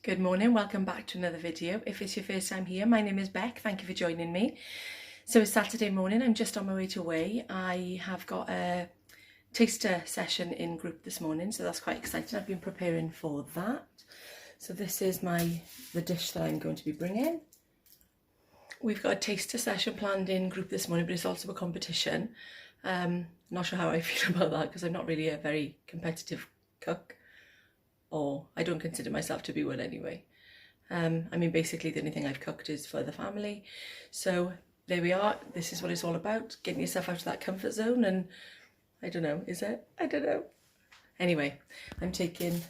Good morning, welcome back to another video. If it's your first time here, my name is Beck, thank you for joining me. So it's Saturday morning, I'm just on my way to Way. I have got a taster session in group this morning, so that's quite exciting. I've been preparing for that. So this is the dish that I'm going to be bringing. We've got a taster session planned in group this morning, but it's also a competition. Not sure how I feel about that because I'm not really a very competitive cook. Or I don't consider myself to be one anyway. I mean, basically the only thing I've cooked is for the family. So there we are. This is what it's all about, getting yourself out of that comfort zone. And I don't know, is it? I don't know. Anyway, I'm taking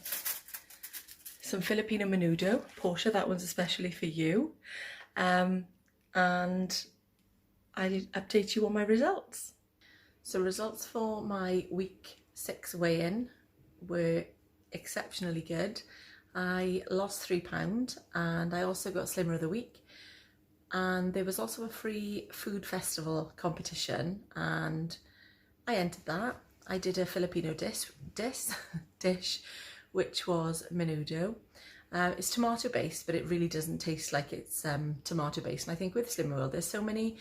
some Filipino menudo. Portia, that one's especially for you. And I'll update you on my results. So results for my week 6 weigh-in were exceptionally good. I lost £3 and I also got Slimmer of the Week, and there was also a free food festival competition and I entered that. I did a Filipino dish which was menudo. It's tomato based, but it really doesn't taste like it's tomato based, and I think with Slimmer World there's so many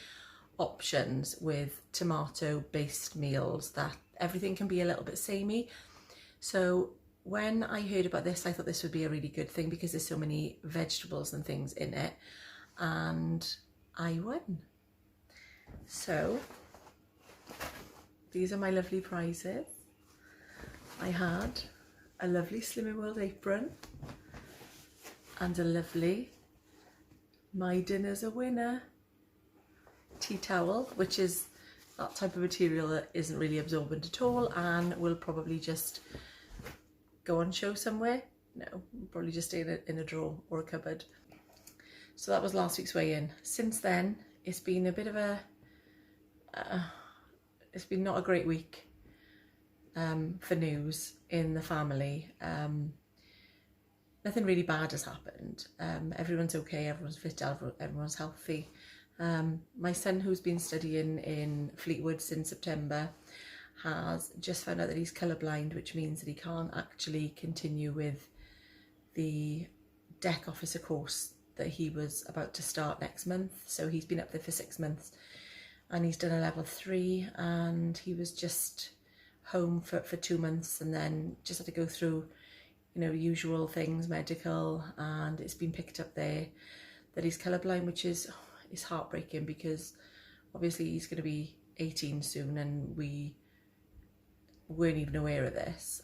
options with tomato based meals that everything can be a little bit samey. So when I heard about this, I thought this would be a really good thing because there's so many vegetables and things in it, and I won. So these are my lovely prizes. I had a lovely Slimming World apron and a lovely My Dinner's a Winner tea towel, which is that type of material that isn't really absorbent at all and will probably just go on show somewhere. No, probably just stay in a drawer or a cupboard. So that was last week's weigh-in. Since then, it's been a bit of a, it's been not a great week for news in the family. Nothing really bad has happened. Everyone's okay, everyone's fit, everyone's healthy. My son, who's been studying in Fleetwood since September, has just found out that he's colourblind, which means that he can't actually continue with the deck officer course that he was about to start next month. So he's been up there for 6 months and he's done a level 3, and he was just home for 2 months and then just had to go through, you know, usual things, medical, and it's been picked up there that he's colourblind, which is heartbreaking because obviously he's going to be 18 soon and we weren't even aware of this,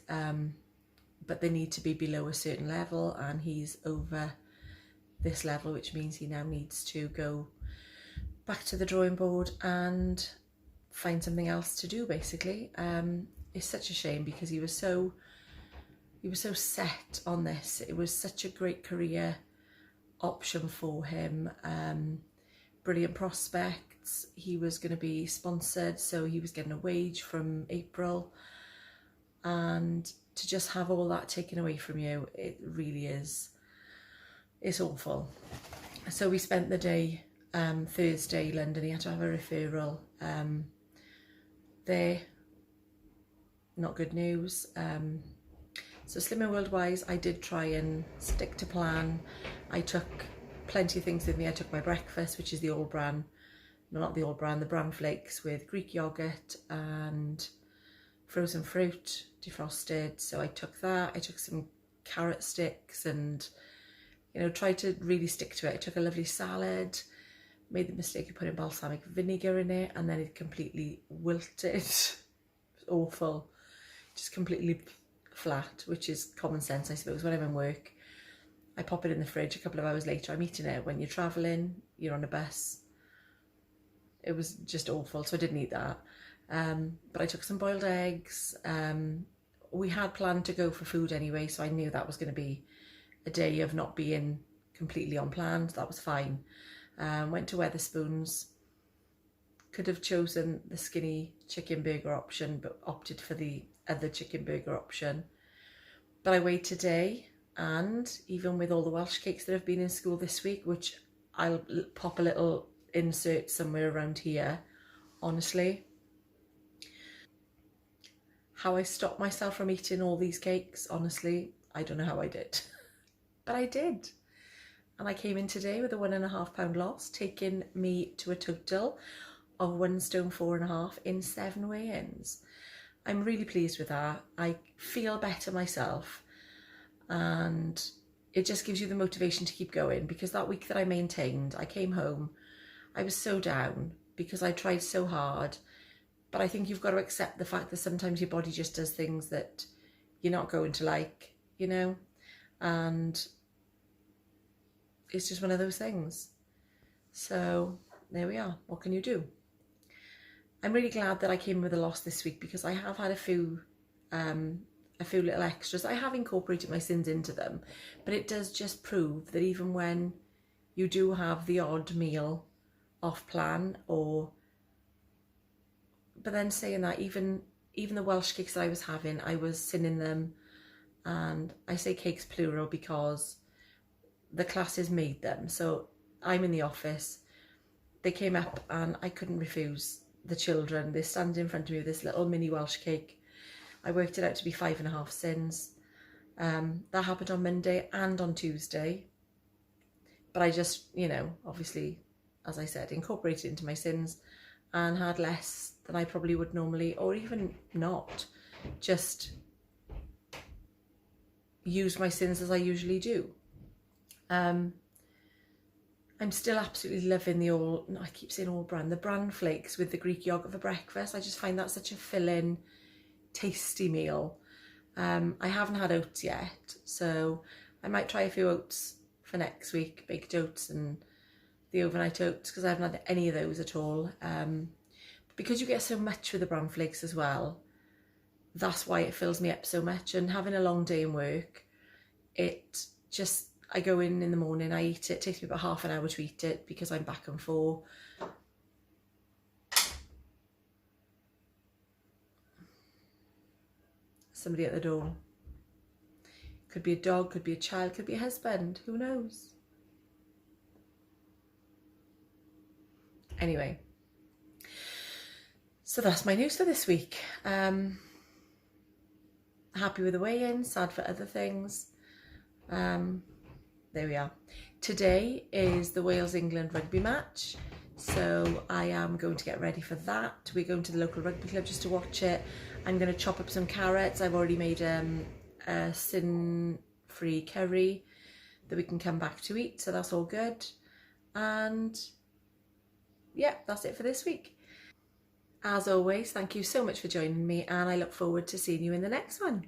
but they need to be below a certain level and he's over this level, which means he now needs to go back to the drawing board and find something else to do basically. It's such a shame because he was so set on this. It was such a great career option for him, brilliant prospects. He was going to be sponsored, so he was getting a wage from April, and to just have all that taken away from you, it really is, it's awful. So we spent the day Thursday London. He had to have a referral there. Not good news. So Slimming World wise, I did try and stick to plan. I took plenty of things with me. I took my breakfast, which is the All Bran, no, not the All Bran, the bran flakes with Greek yogurt and frozen fruit, defrosted. So I took that. I took some carrot sticks and, you know, tried to really stick to it. I took a lovely salad, made the mistake of putting balsamic vinegar in it, and then it completely wilted. It was awful, just completely flat, which is common sense, I suppose. When I'm in work, I pop it in the fridge. A couple of hours later, I'm eating it. When you're travelling, you're on a bus. It was just awful, so I didn't eat that. But I took some boiled eggs. We had planned to go for food anyway, so I knew that was going to be a day of not being completely on plan. So that was fine. Went to Wetherspoons. Could have chosen the skinny chicken burger option, but opted for the other chicken burger option. But I weighed today, and even with all the Welsh cakes that have been in school this week, which I'll pop a little insert somewhere around here, honestly, how I stopped myself from eating all these cakes, honestly, I don't know how I did. but I did. And I came in today with a 1.5 pound loss, taking me to a total of 1 stone 4.5 in 7 weigh-ins. I'm really pleased with that. I feel better myself, and it just gives you the motivation to keep going, because that week that I maintained, I came home, I was so down because I tried so hard. But I think you've got to accept the fact that sometimes your body just does things that you're not going to like, you know, and it's just one of those things. So there we are. What can you do? I'm really glad that I came with a loss this week, because I have had a few little extras. I have incorporated my sins into them, but it does just prove that even when you do have the odd meal off plan, but then saying that, even the Welsh cakes that I was having, I was sinning them. And I say cakes plural because the classes made them. So I'm in the office, they came up and I couldn't refuse the children. They're standing in front of me with this little mini Welsh cake. I worked it out to be 5.5 sins. That happened on Monday and on Tuesday. But I just, you know, obviously, as I said, incorporated it into my sins and had less than I probably would normally, or even not. Just use my sins as I usually do. I'm still absolutely loving I keep saying all brand, the bran flakes with the Greek yogurt for breakfast. I just find that such a filling, tasty meal. I haven't had oats yet, so I might try a few oats for next week, baked oats and the overnight oats, because I haven't had any of those at all. Because you get so much with the bran flakes as well, that's why it fills me up so much. And having a long day in work, I go in the morning, I eat it. It takes me about half an hour to eat it because I'm back and forth. Somebody at the door. Could be a dog, could be a child, could be a husband. Who knows? Anyway, so that's my news for this week. Happy with the weigh-in, sad for other things. There we are. Today is the Wales-England rugby match, so I am going to get ready for that. We're going to the local rugby club just to watch it. I'm going to chop up some carrots. I've already made a sin-free curry that we can come back to eat, so that's all good. And yeah, that's it for this week. As always, thank you so much for joining me, and I look forward to seeing you in the next one.